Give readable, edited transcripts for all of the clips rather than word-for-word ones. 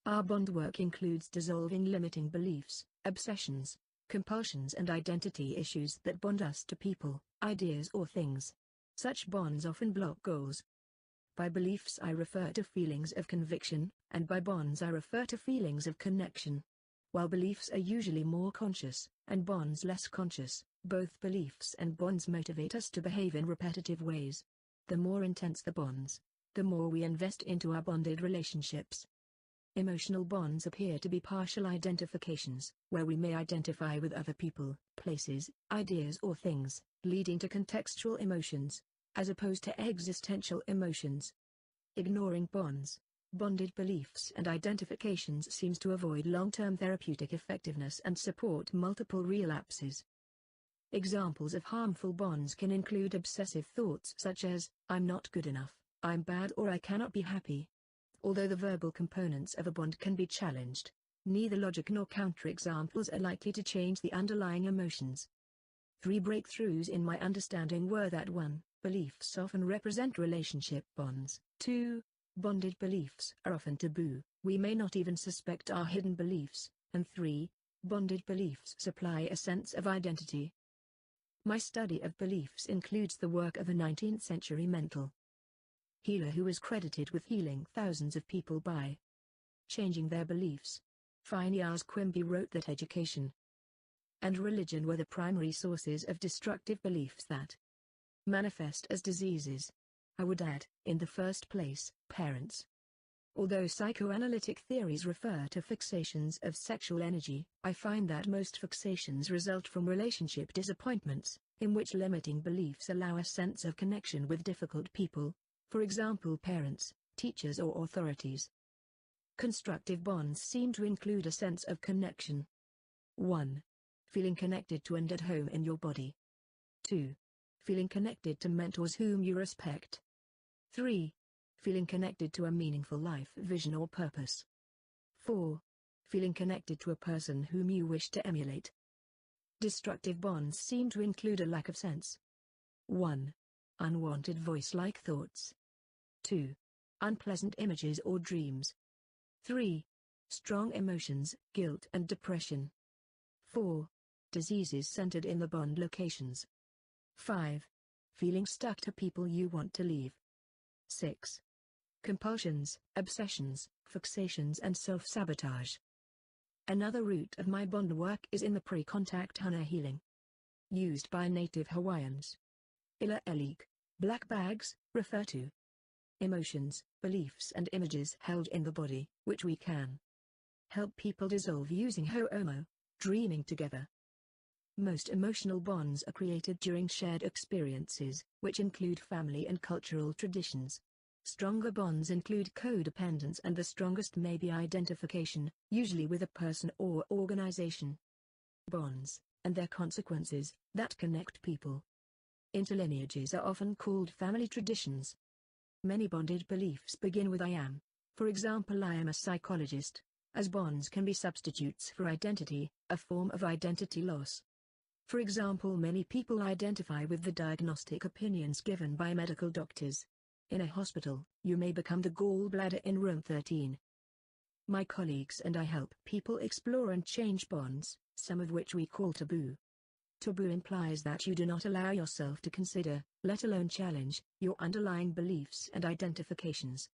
Our bond work includes dissolving limiting beliefs, obsessions, compulsions and identity issues that bond us to people, ideas or things. Such bonds often block goals. By beliefs I refer to feelings of conviction, and by bonds I refer to feelings of connection. While beliefs are usually more conscious, and bonds less conscious, both beliefs and bonds motivate us to behave in repetitive ways. The more intense the bonds, the more we invest into our bonded relationships. Emotional bonds appear to be partial identifications, where we may identify with other people, places, ideas or things, leading to contextual emotions, as opposed to existential emotions. Ignoring bonds, bonded beliefs and identifications seems to avoid long-term therapeutic effectiveness and support multiple relapses. Examples of harmful bonds can include obsessive thoughts such as, I'm not good enough, I'm bad or I cannot be happy. Although the verbal components of a bond can be challenged, neither logic nor counterexamples are likely to change the underlying emotions. 3 breakthroughs in my understanding were that 1. Beliefs often represent relationship bonds. 2. Bonded beliefs are often taboo, we may not even suspect our hidden beliefs. And 3. Bonded beliefs supply a sense of identity. My study of beliefs includes the work of a 19th-century mental healer who is credited with healing thousands of people by changing their beliefs. Phineas Quimby wrote that education and religion were the primary sources of destructive beliefs that manifest as diseases. I would add, in the first place, parents. Although psychoanalytic theories refer to fixations of sexual energy, I find that most fixations result from relationship disappointments, in which limiting beliefs allow a sense of connection with difficult people, for example parents, teachers or authorities. Constructive bonds seem to include a sense of connection. 1. Feeling connected to and at home in your body. 2. Feeling connected to mentors whom you respect. 3. Feeling connected to a meaningful life vision or purpose. 4. Feeling connected to a person whom you wish to emulate. Destructive bonds seem to include a lack of sense. 1. Unwanted voice-like thoughts. 2. Unpleasant images or dreams. 3. Strong emotions, guilt and depression. 4. Diseases centered in the bond locations. 5. Feeling stuck to people you want to leave. 6. Compulsions, obsessions, fixations and self-sabotage. Another route of my bond work is in the pre-contact hana healing, used by native Hawaiians. Ila elik, black bags, refer to emotions, beliefs and images held in the body, which we can help people dissolve using ho'omo, dreaming together. Most emotional bonds are created during shared experiences, which include family and cultural traditions. Stronger bonds include codependence and the strongest may be identification, usually with a person or organization. Bonds, and their consequences, that connect people. Interlineages are often called family traditions. Many bonded beliefs begin with I am. For example, I am a psychologist, as bonds can be substitutes for identity, a form of identity loss. For example, many people identify with the diagnostic opinions given by medical doctors. In a hospital, you may become the gallbladder in room 13. My colleagues and I help people explore and change bonds, some of which we call taboo. Taboo implies that you do not allow yourself to consider, let alone challenge, your underlying beliefs and identifications.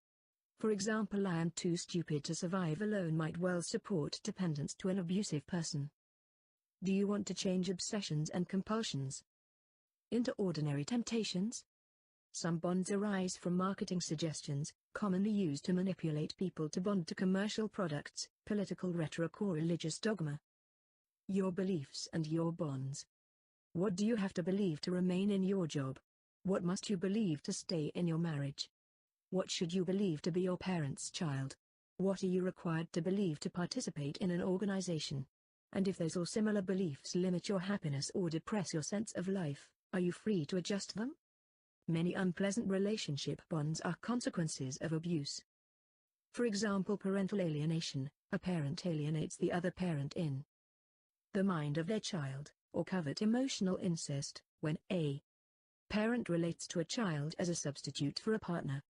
For example, I am too stupid to survive alone might well support dependence to an abusive person. Do you want to change obsessions and compulsions into ordinary temptations? Some bonds arise from marketing suggestions, commonly used to manipulate people to bond to commercial products, political rhetoric or religious dogma. Your beliefs and your bonds. What do you have to believe to remain in your job? What must you believe to stay in your marriage? What should you believe to be your parents' child? What are you required to believe to participate in an organization? And if those or similar beliefs limit your happiness or depress your sense of life, are you free to adjust them? Many unpleasant relationship bonds are consequences of abuse. For example, parental alienation, a parent alienates the other parent in the mind of their child, or covert emotional incest, when a parent relates to a child as a substitute for a partner.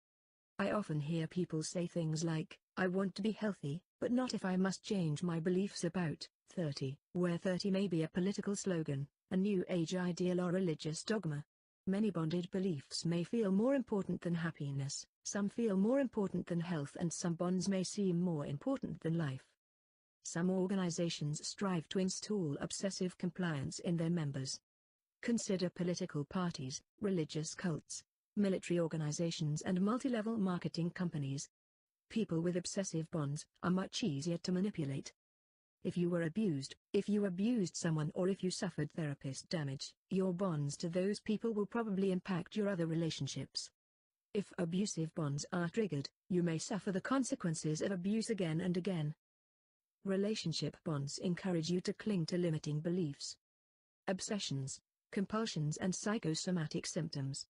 I often hear people say things like, I want to be healthy, but not if I must change my beliefs about 30, where 30 may be a political slogan, a new age ideal or religious dogma. Many bonded beliefs may feel more important than happiness, some feel more important than health, and some bonds may seem more important than life. Some organizations strive to install obsessive compliance in their members. Consider political parties, religious cults, military organizations and multi-level marketing companies. People with obsessive bonds are much easier to manipulate. If you were abused, if you abused someone, or if you suffered therapist damage, your bonds to those people will probably impact your other relationships. If abusive bonds are triggered, you may suffer the consequences of abuse again and again. Relationship bonds encourage you to cling to limiting beliefs. Obsessions, compulsions and psychosomatic symptoms.